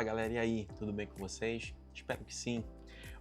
galera, e aí, tudo bem com vocês? Espero que sim.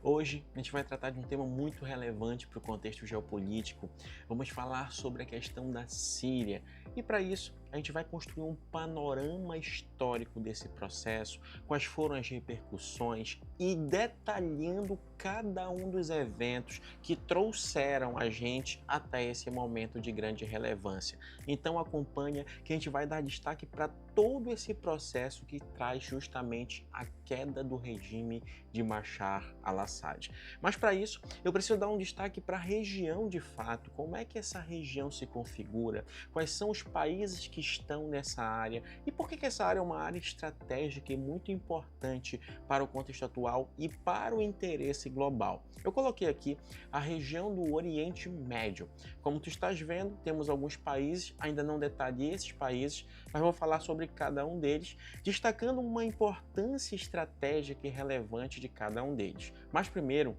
Hoje a gente vai tratar de um tema muito relevante para o contexto geopolítico. Vamos falar sobre a questão da Síria e para isso a gente vai construir um panorama histórico desse processo, quais foram as repercussões e detalhando cada um dos eventos que trouxeram a gente até esse momento de grande relevância. Então acompanha que a gente vai dar destaque para todo esse processo que traz justamente a queda do regime de Bashar al-Assad. Mas para isso, eu preciso dar um destaque para a região de fato, como é que essa região se configura, quais são os países que estão nessa área e por que essa área é uma área estratégica e muito importante para o contexto atual e para o interesse global. Eu coloquei aqui a região do Oriente Médio. Como tu estás vendo, temos alguns países, ainda não detalhei esses países, mas vou falar sobre cada um deles, destacando uma importância estratégica e relevante de cada um deles. Mas primeiro,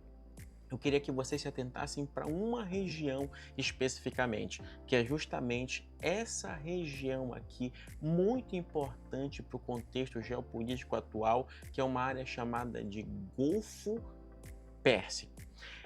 eu queria que vocês se atentassem para uma região especificamente, que é justamente essa região aqui, muito importante para o contexto geopolítico atual, que é uma área chamada de Golfo Pérsico.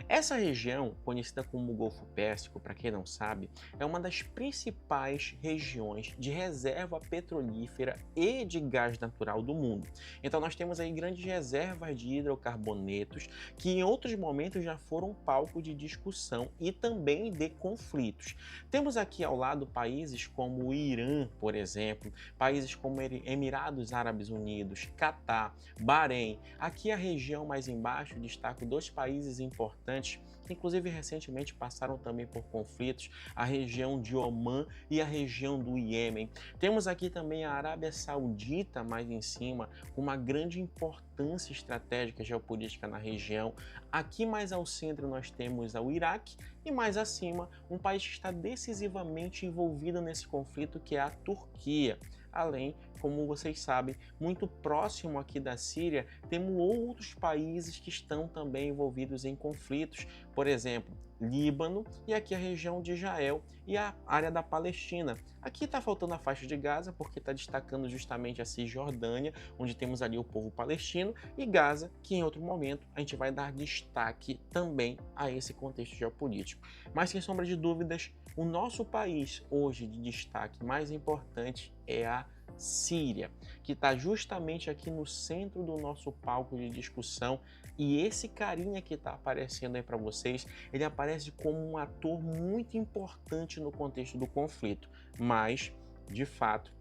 Essa região, conhecida como Golfo Pérsico, para quem não sabe, é uma das principais regiões de reserva petrolífera e de gás natural do mundo. Então nós temos aí grandes reservas de hidrocarbonetos que em outros momentos já foram palco de discussão e também de conflitos. Temos aqui ao lado países como o Irã, por exemplo, países como Emirados Árabes Unidos, Catar, Bahrein. Aqui a região mais embaixo destaco dois países importantes, que inclusive recentemente passaram também por conflitos, a região de Omã e a região do Iêmen. Temos aqui também a Arábia Saudita mais em cima, com uma grande importância estratégica geopolítica na região. Aqui mais ao centro nós temos o Iraque e mais acima um país que está decisivamente envolvido nesse conflito, que é a Turquia. Além, como vocês sabem, muito próximo aqui da Síria, temos outros países que estão também envolvidos em conflitos, por exemplo, Líbano e aqui a região de Israel e a área da Palestina. Aqui está faltando a faixa de Gaza porque está destacando justamente a Cisjordânia, onde temos ali o povo palestino, e Gaza, que em outro momento a gente vai dar destaque também a esse contexto geopolítico. Mas sem sombra de dúvidas, o nosso país hoje de destaque mais importante é a Síria, que está justamente aqui no centro do nosso palco de discussão, e esse carinha que está aparecendo aí para vocês, ele aparece como um ator muito importante no contexto do conflito, mas, de fato,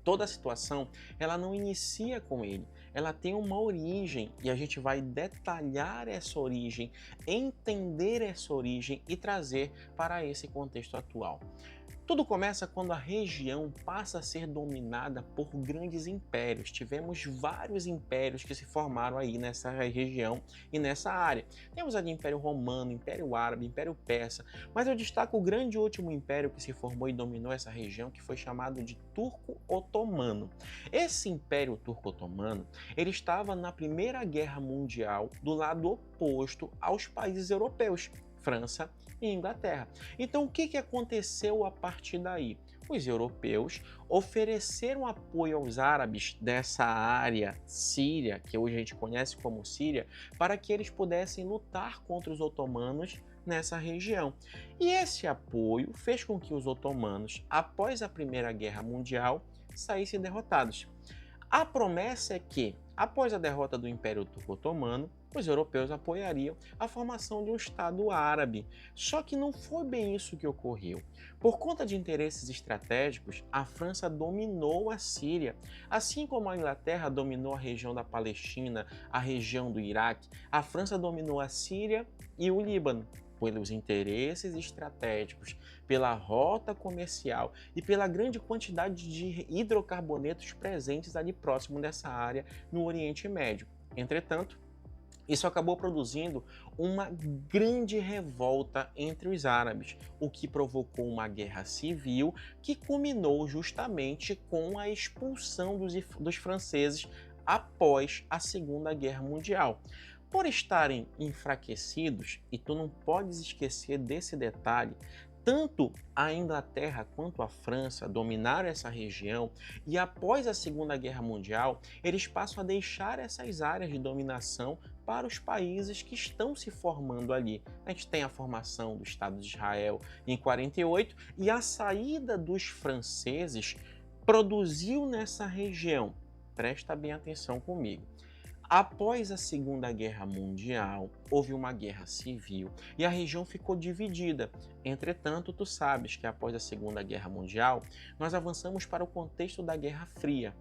toda a situação, ela não inicia com ele, ela tem uma origem e a gente vai detalhar essa origem, entender essa origem e trazer para esse contexto atual. Tudo começa quando a região passa a ser dominada por grandes impérios. Tivemos vários impérios que se formaram aí nessa região e nessa área. Temos ali Império Romano, Império Árabe, Império Persa, mas eu destaco o grande último império que se formou e dominou essa região, que foi chamado de Turco-Otomano. Esse Império Turco-Otomano, ele estava na Primeira Guerra Mundial do lado oposto aos países europeus, França e Inglaterra. Então o que aconteceu a partir daí? Os europeus ofereceram apoio aos árabes dessa área síria, que hoje a gente conhece como Síria, para que eles pudessem lutar contra os otomanos nessa região. E esse apoio fez com que os otomanos, após a Primeira Guerra Mundial, saíssem derrotados. A promessa é que, após a derrota do Império Turco-Otomano, os europeus apoiariam a formação de um Estado árabe. Só que não foi bem isso que ocorreu. Por conta de interesses estratégicos, a França dominou a Síria, assim como a Inglaterra dominou a região da Palestina, a região do Iraque, a França dominou a Síria e o Líbano. Pelos interesses estratégicos, pela rota comercial e pela grande quantidade de hidrocarbonetos presentes ali próximo dessa área no Oriente Médio. Entretanto, isso acabou produzindo uma grande revolta entre os árabes, o que provocou uma guerra civil que culminou justamente com a expulsão dos franceses após a Segunda Guerra Mundial. Por estarem enfraquecidos, e tu não podes esquecer desse detalhe, Tanto a Inglaterra quanto a França dominaram essa região e após a Segunda Guerra Mundial, eles passam a deixar essas áreas de dominação para os países que estão se formando ali. A gente tem a formação do Estado de Israel em 48 e a saída dos franceses produziu nessa região. Presta bem atenção comigo. Após a Segunda Guerra Mundial, houve uma guerra civil e a região ficou dividida. Entretanto, tu sabes que após a Segunda Guerra Mundial, nós avançamos para o contexto da Guerra Fria.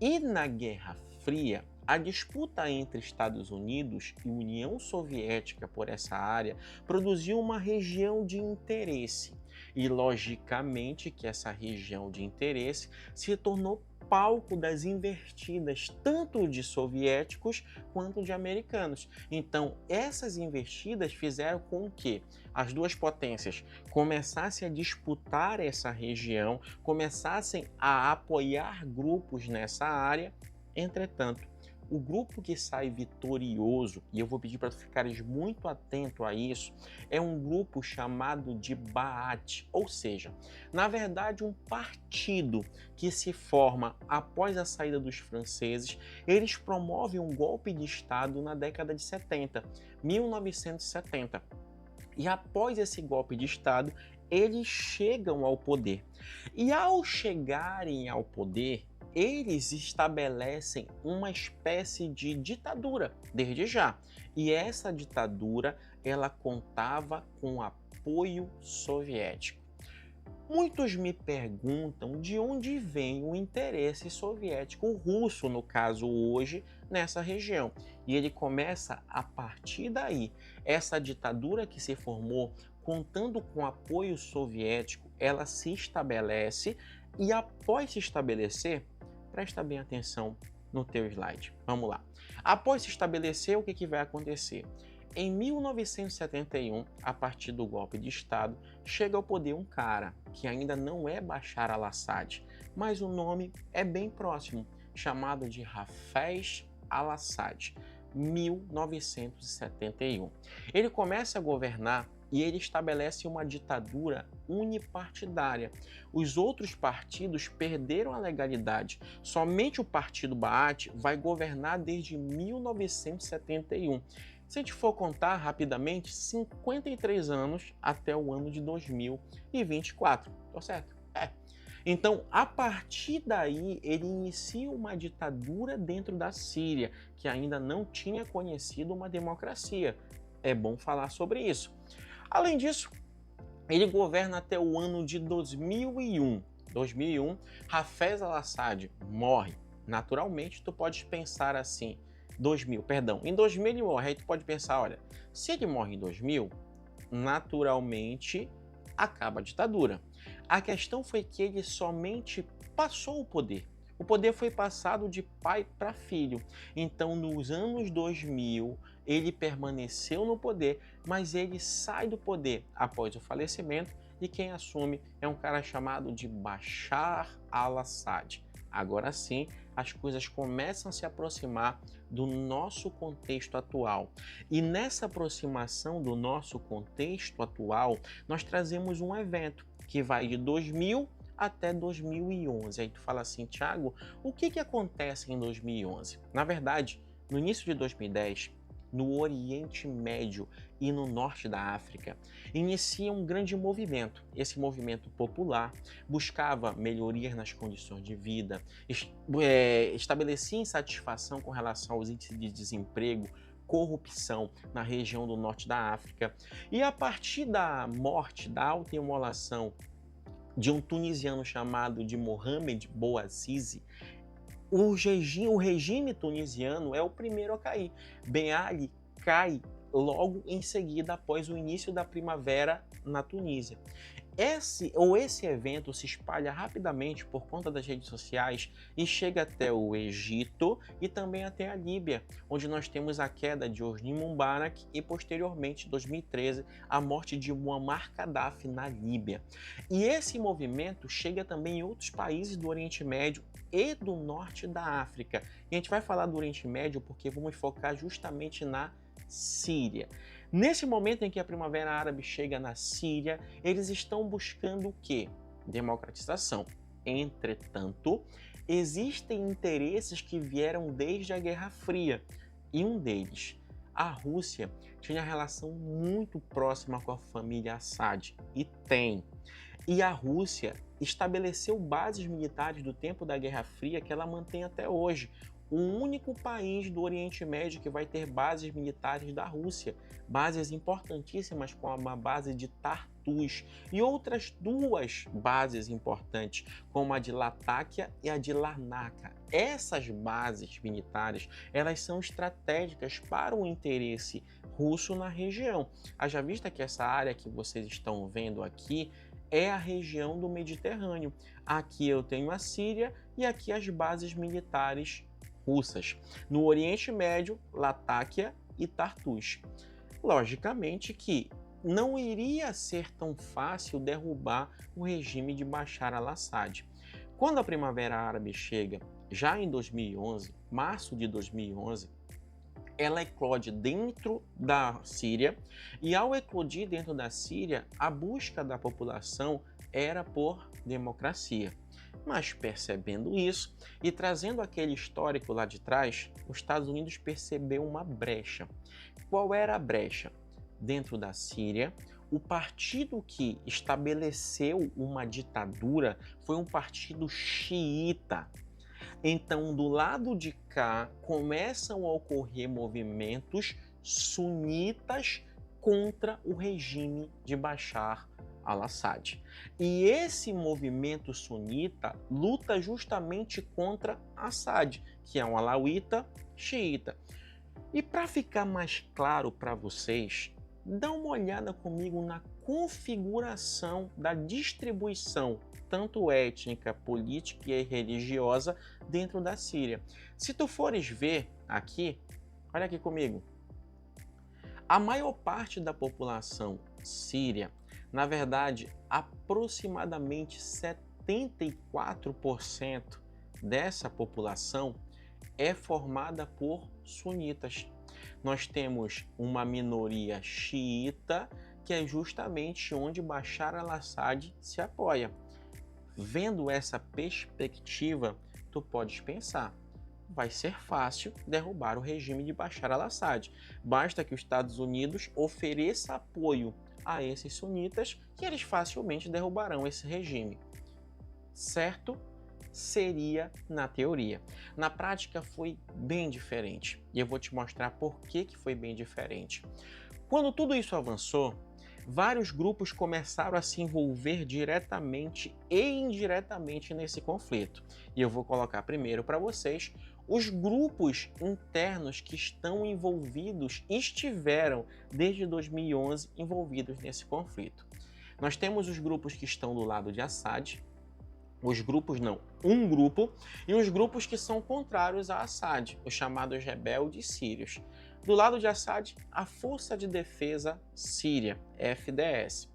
E na Guerra Fria, a disputa entre Estados Unidos e União Soviética por essa área produziu uma região de interesse. E, logicamente, que essa região de interesse se tornou palco das investidas tanto de soviéticos quanto de americanos. Então, essas investidas fizeram com que as duas potências começassem a disputar essa região, começassem a apoiar grupos nessa área. Entretanto, o grupo que sai vitorioso, e eu vou pedir para tu ficares muito atento a isso, é um grupo chamado de Baath, ou seja, na verdade um partido que se forma após a saída dos franceses. Eles promovem um golpe de Estado na década de 70, 1970. E após esse golpe de Estado, eles chegam ao poder. E ao chegarem ao poder, eles estabelecem uma espécie de ditadura, desde já. E essa ditadura, ela contava com apoio soviético. Muitos me perguntam de onde vem o interesse soviético, o russo, no caso hoje, nessa região. E ele começa a partir daí. Essa ditadura que se formou, contando com apoio soviético, ela se estabelece e após se estabelecer, presta bem atenção no teu slide. Vamos lá. Após se estabelecer, o que vai acontecer? Em 1971, a partir do golpe de Estado, chega ao poder um cara que ainda não é Bashar al-Assad, mas o nome é bem próximo, chamado de Hafez al-Assad, 1971. Ele começa a governar e ele estabelece uma ditadura unipartidária. Os outros partidos perderam a legalidade. Somente o Partido Baath vai governar desde 1971. Se a gente for contar rapidamente, 53 anos até o ano de 2024. Tá certo? Então, a partir daí, ele inicia uma ditadura dentro da Síria, que ainda não tinha conhecido uma democracia. É bom falar sobre isso. Além disso, ele governa até o ano de 2001. 2001, Hafez al-Assad morre. Naturalmente, tu pode pensar assim, em 2000 ele morre, aí tu pode pensar, olha, se ele morre em 2000, naturalmente acaba a ditadura. A questão foi que ele somente passou o poder. O poder foi passado de pai para filho. Então, nos anos 2000, ele permaneceu no poder, mas ele sai do poder após o falecimento e quem assume é um cara chamado de Bashar al-Assad. Agora sim, as coisas começam a se aproximar do nosso contexto atual. E nessa aproximação do nosso contexto atual, nós trazemos um evento que vai de 2000 até 2011. Aí tu fala assim, Thiago, o que acontece em 2011? Na verdade, no início de 2010, no Oriente Médio e no norte da África, inicia um grande movimento. Esse movimento popular buscava melhorias nas condições de vida, estabelecia insatisfação com relação aos índices de desemprego, corrupção na região do norte da África. E a partir da morte, da autoimolação de um tunisiano chamado de Mohamed Bouazizi, o regime tunisiano é o primeiro a cair. Ben Ali cai logo em seguida após o início da primavera na Tunísia. Esse evento se espalha rapidamente por conta das redes sociais e chega até o Egito e também até a Líbia, onde nós temos a queda de Hosni Mubarak e posteriormente, em 2013, a morte de Muammar Gaddafi na Líbia. E esse movimento chega também em outros países do Oriente Médio e do norte da África. E a gente vai falar do Oriente Médio porque vamos focar justamente na Síria. Nesse momento em que a Primavera Árabe chega na Síria, eles estão buscando o quê? Democratização. Entretanto, existem interesses que vieram desde a Guerra Fria, e um deles, a Rússia, tinha relação muito próxima com a família Assad, e tem. E a Rússia estabeleceu bases militares do tempo da Guerra Fria que ela mantém até hoje. O único país do Oriente Médio que vai ter bases militares da Rússia, bases importantíssimas como a base de Tartus e outras duas bases importantes, como a de Latáquia e a de Larnaca. Essas bases militares, elas são estratégicas para o interesse russo na região. Haja vista que essa área que vocês estão vendo aqui é a região do Mediterrâneo. Aqui eu tenho a Síria e aqui as bases militares russas. No Oriente Médio, Latáquia e Tartus. Logicamente que não iria ser tão fácil derrubar o regime de Bashar al-Assad. Quando a Primavera Árabe chega, já em 2011, março de 2011, ela eclode dentro da Síria, e ao eclodir dentro da Síria, a busca da população era por democracia. Mas percebendo isso e trazendo aquele histórico lá de trás, os Estados Unidos percebeu uma brecha. Qual era a brecha? Dentro da Síria, o partido que estabeleceu uma ditadura foi um partido xiita. Então, do lado de cá, começam a ocorrer movimentos sunitas contra o regime de Bashar al-Assad. E esse movimento sunita luta justamente contra Assad, que é um alauíta xiita. E para ficar mais claro para vocês, dá uma olhada comigo na configuração da distribuição, tanto étnica, política e religiosa, dentro da Síria. Se tu fores ver aqui, olha aqui comigo, a maior parte da população síria, na verdade, aproximadamente 74% dessa população é formada por sunitas. Nós temos uma minoria xiita, que é justamente onde Bashar al-Assad se apoia. Vendo essa perspectiva, tu podes pensar, vai ser fácil derrubar o regime de Bashar al-Assad. Basta que os Estados Unidos ofereça apoio a esses sunitas que eles facilmente derrubarão esse regime. Certo? Seria na teoria. Na prática foi bem diferente. E eu vou te mostrar por que foi bem diferente. Quando tudo isso avançou, vários grupos começaram a se envolver diretamente e indiretamente nesse conflito. E eu vou colocar primeiro para vocês os grupos internos que estão envolvidos, estiveram desde 2011 envolvidos nesse conflito. Nós temos os grupos que estão do lado de Assad, um grupo, e os grupos que são contrários a Assad, os chamados rebeldes sírios. Do lado de Assad, a Força de Defesa Síria, FDS.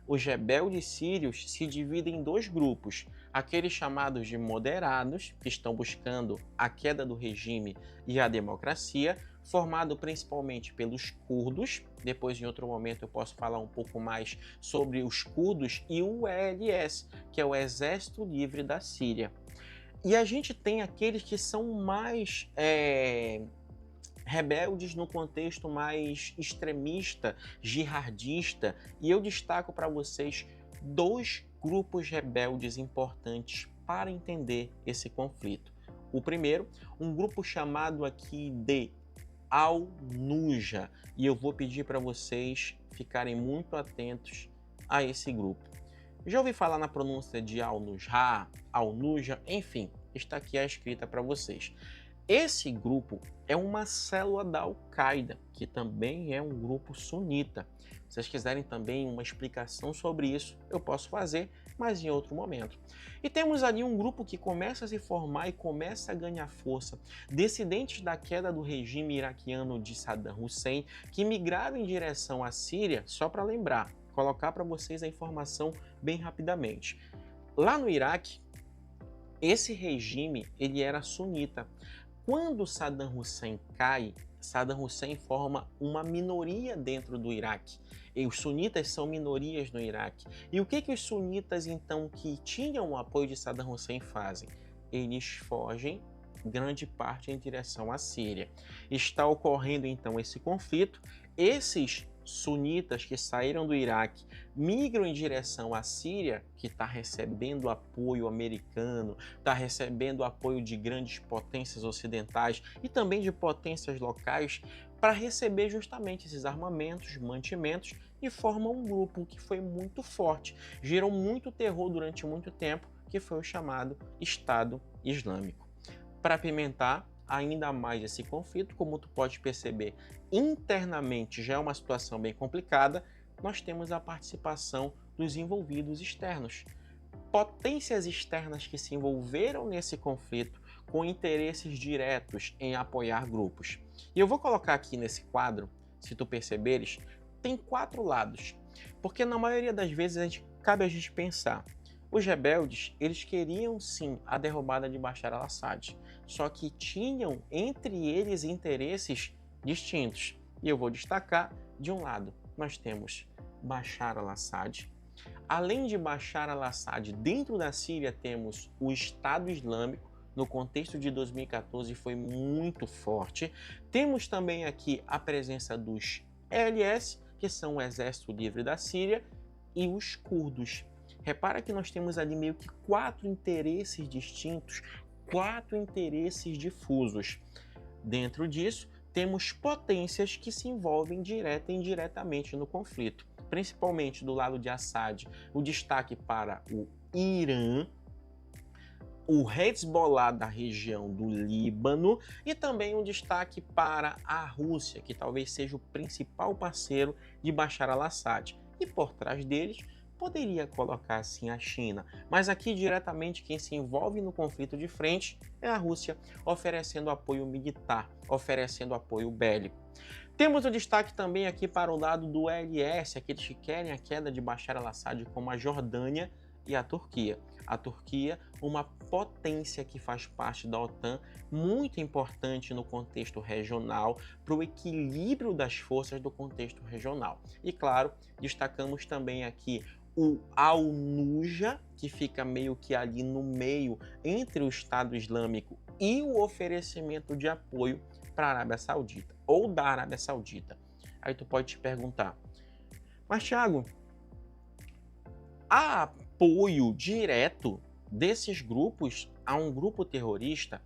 Os rebeldes sírios se dividem em dois grupos, aqueles chamados de moderados, que estão buscando a queda do regime e a democracia, formado principalmente pelos curdos. Depois, em outro momento, eu posso falar um pouco mais sobre os curdos e o ELS, que é o Exército Livre da Síria. E a gente tem aqueles que são mais rebeldes no contexto mais extremista, jihadista, e eu destaco para vocês dois grupos rebeldes importantes para entender esse conflito. O primeiro, um grupo chamado aqui de Al-Nusra, e eu vou pedir para vocês ficarem muito atentos a esse grupo. Já ouvi falar na pronúncia de Al-Nusra, Al-Nusra, enfim, está aqui a escrita para vocês. Esse grupo é uma célula da Al-Qaeda, que também é um grupo sunita. Se vocês quiserem também uma explicação sobre isso, eu posso fazer, mas em outro momento. E temos ali um grupo que começa a se formar e começa a ganhar força. Descendentes da queda do regime iraquiano de Saddam Hussein, que migraram em direção à Síria, só para lembrar, colocar para vocês a informação bem rapidamente. Lá no Iraque, esse regime ele era sunita. Quando Saddam Hussein cai, Saddam Hussein forma uma minoria dentro do Iraque. E os sunitas são minorias no Iraque. E o que os sunitas, então, que tinham o apoio de Saddam Hussein fazem? Eles fogem grande parte em direção à Síria. Está ocorrendo, então, esse conflito. Esses sunitas que saíram do Iraque migram em direção à Síria, que está recebendo apoio americano, está recebendo apoio de grandes potências ocidentais e também de potências locais, para receber justamente esses armamentos, mantimentos, e formam um grupo que foi muito forte, gerou muito terror durante muito tempo, que foi o chamado Estado Islâmico. Para apimentar ainda mais esse conflito, como tu pode perceber, internamente já é uma situação bem complicada, nós temos a participação dos envolvidos externos. Potências externas que se envolveram nesse conflito com interesses diretos em apoiar grupos. E eu vou colocar aqui nesse quadro, se tu perceberes, tem 4 lados, porque na maioria das vezes cabe a gente pensar. Os rebeldes, eles queriam sim a derrubada de Bashar al-Assad, só que tinham entre eles interesses distintos. E eu vou destacar, de um lado, nós temos Bashar al-Assad. Além de Bashar al-Assad, dentro da Síria temos o Estado Islâmico, no contexto de 2014 foi muito forte. Temos também aqui a presença dos LS, que são o Exército Livre da Síria, e os curdos. Repara que nós temos ali meio que 4 interesses distintos, 4 interesses difusos. Dentro disso, temos potências que se envolvem direta e indiretamente no conflito. Principalmente do lado de Assad, o destaque para o Irã, o Hezbollah da região do Líbano e também um destaque para a Rússia, que talvez seja o principal parceiro de Bashar al-Assad. E por trás deles, poderia colocar assim a China, mas aqui diretamente quem se envolve no conflito de frente é a Rússia, oferecendo apoio militar, oferecendo apoio bélico. Temos o destaque também aqui para o lado do LS, aqueles que querem a queda de Bashar al-Assad, como a Jordânia e a Turquia. A Turquia, uma potência que faz parte da OTAN, muito importante no contexto regional, para o equilíbrio das forças do contexto regional. E claro, destacamos também aqui o Al-Nusra, que fica meio que ali no meio entre o Estado Islâmico e o oferecimento de apoio para a Arábia Saudita, ou da Arábia Saudita. Aí tu pode te perguntar, mas Thiago, há apoio direto desses grupos a um grupo terrorista?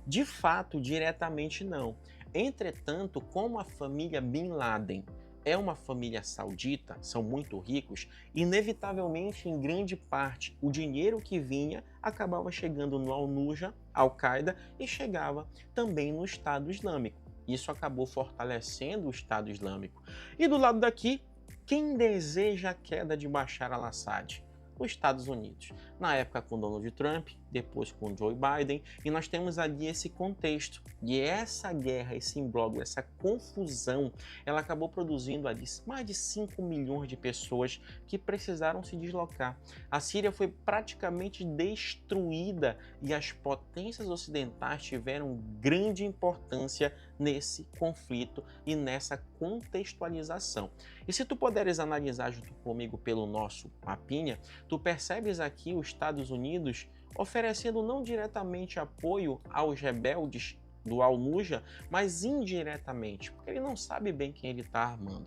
De fato, diretamente não. Entretanto, como a família Bin Laden é uma família saudita, são muito ricos, inevitavelmente, em grande parte, o dinheiro que vinha acabava chegando no Al-Nusra, Al-Qaeda, e chegava também no Estado Islâmico. Isso acabou fortalecendo o Estado Islâmico. E do lado daqui, quem deseja a queda de Bashar al-Assad? Os Estados Unidos. Na época com Donald Trump, depois com Joe Biden, e nós temos ali esse contexto. E essa guerra, esse imbróglio, essa confusão, ela acabou produzindo ali mais de 5 milhões de pessoas que precisaram se deslocar. A Síria foi praticamente destruída e as potências ocidentais tiveram grande importância nesse conflito e nessa contextualização. E se tu puderes analisar junto comigo pelo nosso mapinha, tu percebes aqui os Estados Unidos oferecendo não diretamente apoio aos rebeldes do Al-Nusra, mas indiretamente, porque ele não sabe bem quem ele está armando.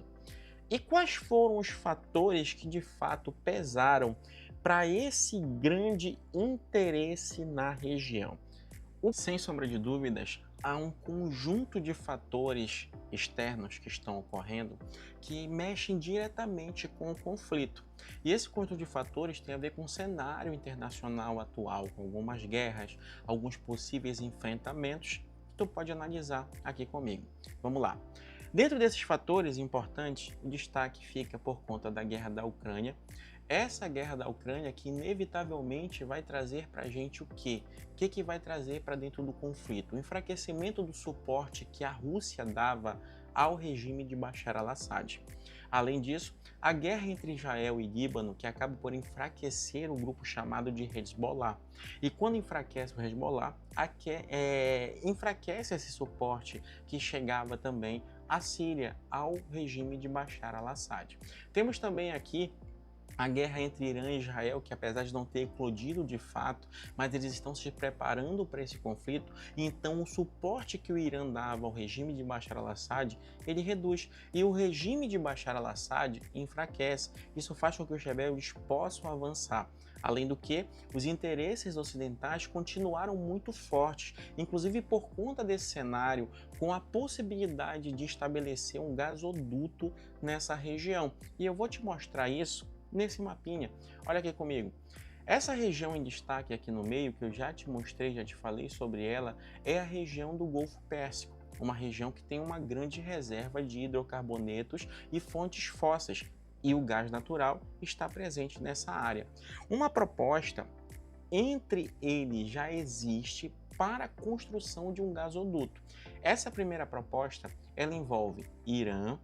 E quais foram os fatores que de fato pesaram para esse grande interesse na região? Sem sombra de dúvidas, há um conjunto de fatores externos que estão ocorrendo que mexem diretamente com o conflito. E esse conjunto de fatores tem a ver com o cenário internacional atual, com algumas guerras, alguns possíveis enfrentamentos que tu pode analisar aqui comigo. Vamos lá. Dentro desses fatores importantes, o destaque fica por conta da guerra da Ucrânia. Essa guerra da Ucrânia que inevitavelmente vai trazer para a gente o quê? O que vai trazer para dentro do conflito? O enfraquecimento do suporte que a Rússia dava ao regime de Bashar al-Assad. Além disso, a guerra entre Israel e Líbano, que acaba por enfraquecer o grupo chamado de Hezbollah. E quando enfraquece o Hezbollah, enfraquece esse suporte que chegava também à Síria, ao regime de Bashar al-Assad. Temos também aqui a guerra entre Irã e Israel, que apesar de não ter eclodido de fato, mas eles estão se preparando para esse conflito, e então o suporte que o Irã dava ao regime de Bashar al-Assad, ele reduz, e o regime de Bashar al-Assad enfraquece. Isso faz com que os rebeldes possam avançar. Além do que, os interesses ocidentais continuaram muito fortes, inclusive por conta desse cenário, com a possibilidade de estabelecer um gasoduto nessa região. E eu vou te mostrar isso nesse mapinha. Olha aqui comigo. Essa região em destaque aqui no meio, que eu já te mostrei, já te falei sobre ela, é a região do Golfo Pérsico, uma região que tem uma grande reserva de hidrocarbonetos e fontes fósseis, e o gás natural está presente nessa área. Uma proposta entre eles já existe para a construção de um gasoduto. Essa primeira proposta, ela envolve Irã,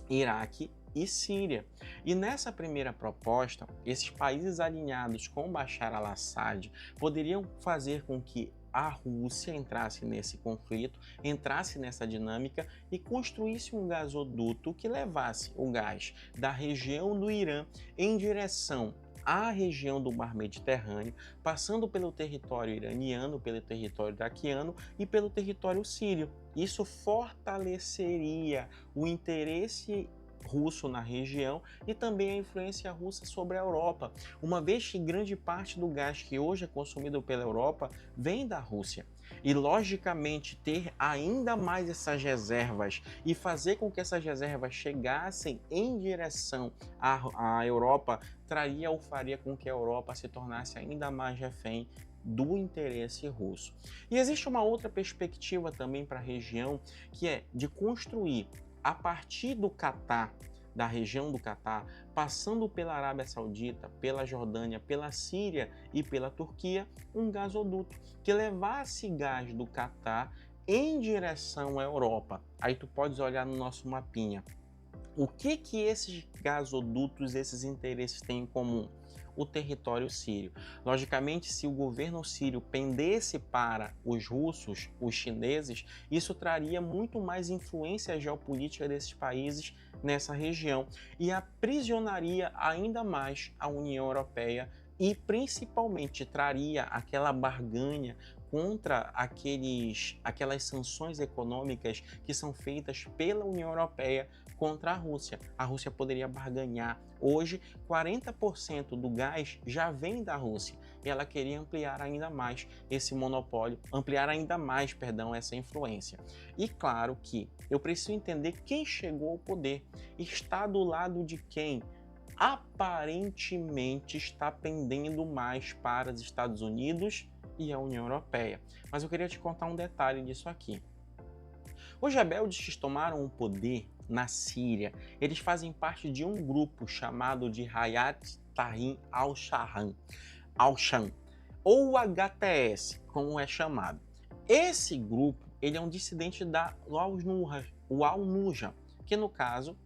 Iraque e Síria. E nessa primeira proposta, esses países alinhados com Bashar al-Assad poderiam fazer com que a Rússia entrasse nesse conflito, entrasse nessa dinâmica e construísse um gasoduto que levasse o gás da região do Irã em direção à região do Mar Mediterrâneo, passando pelo território iraniano, pelo território iraquiano e pelo território sírio. Isso fortaleceria o interesse russo na região e também a influência russa sobre a Europa, uma vez que grande parte do gás que hoje é consumido pela Europa vem da Rússia. E logicamente ter ainda mais essas reservas e fazer com que essas reservas chegassem em direção à Europa faria com que a Europa se tornasse ainda mais refém do interesse russo. E existe uma outra perspectiva também para a região, que é de construir a partir do Catar, da região do Catar, passando pela Arábia Saudita, pela Jordânia, pela Síria e pela Turquia, um gasoduto que levasse gás do Catar em direção à Europa. Aí tu podes olhar no nosso mapinha. O que esses gasodutos, esses interesses têm em comum? O território sírio. Logicamente, se o governo sírio pendesse para os russos, os chineses, isso traria muito mais influência geopolítica desses países nessa região e aprisionaria ainda mais a União Europeia e principalmente traria aquela barganha contra aquelas sanções econômicas que são feitas pela União Europeia contra a Rússia. A Rússia poderia barganhar. Hoje, 40% do gás já vem da Rússia e ela queria ampliar ainda mais esse monopólio, essa influência. E claro que eu preciso entender quem chegou ao poder, está do lado de quem aparentemente está pendendo mais para os Estados Unidos e a União Europeia. Mas eu queria te contar um detalhe disso aqui. Os rebeldes que tomaram o poder na Síria, eles fazem parte de um grupo chamado de Hayat Tahrir al-Sham, ou HTS, como é chamado. Esse grupo, ele é um dissidente do Al-Nusra, que no caso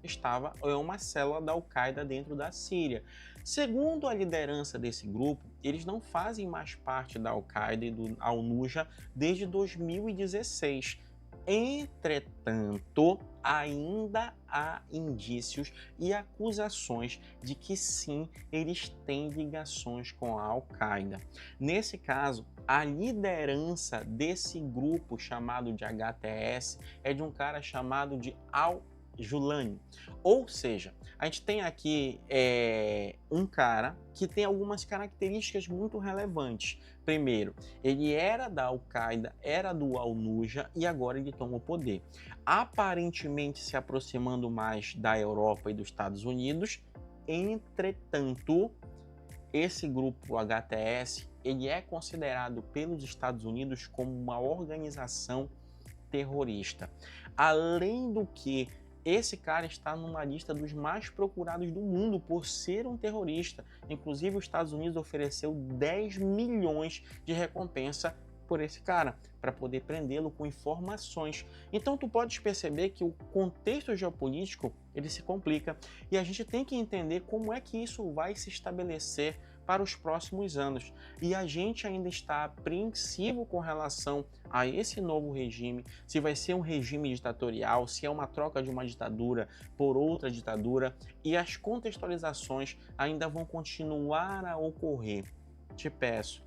é uma célula da Al-Qaeda dentro da Síria. Segundo a liderança desse grupo, eles não fazem mais parte da Al-Qaeda e do Al-Nusra desde 2016. Entretanto, ainda há indícios e acusações de que sim, eles têm ligações com a Al-Qaeda. Nesse caso, a liderança desse grupo chamado de HTS é de um cara chamado de Al-Julani. Ou seja, a gente tem aqui um cara que tem algumas características muito relevantes. Primeiro, ele era da Al-Qaeda, era do Al-Nusra e agora ele toma o poder. Aparentemente se aproximando mais da Europa e dos Estados Unidos. Entretanto, esse grupo HTS, ele é considerado pelos Estados Unidos como uma organização terrorista. Além do que, esse cara está numa lista dos mais procurados do mundo por ser um terrorista. Inclusive, os Estados Unidos ofereceu 10 milhões de recompensa por esse cara, para poder prendê-lo com informações. Então tu podes perceber que o contexto geopolítico ele se complica e a gente tem que entender como é que isso vai se estabelecer para os próximos anos. E a gente ainda está apreensivo com relação a esse novo regime, se vai ser um regime ditatorial, se é uma troca de uma ditadura por outra ditadura, e as contextualizações ainda vão continuar a ocorrer. Te peço,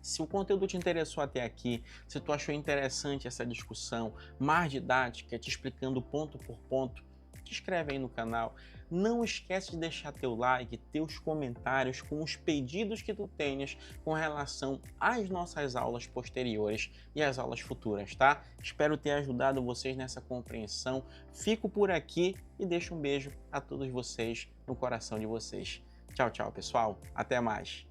se o conteúdo te interessou até aqui, se tu achou interessante essa discussão mais didática, te explicando ponto por ponto, te inscreve aí no canal. Não esquece de deixar teu like, teus comentários com os pedidos que tu tenhas com relação às nossas aulas posteriores e às aulas futuras, tá? Espero ter ajudado vocês nessa compreensão. Fico por aqui e deixo um beijo a todos vocês no coração de vocês. Tchau, tchau, pessoal. Até mais.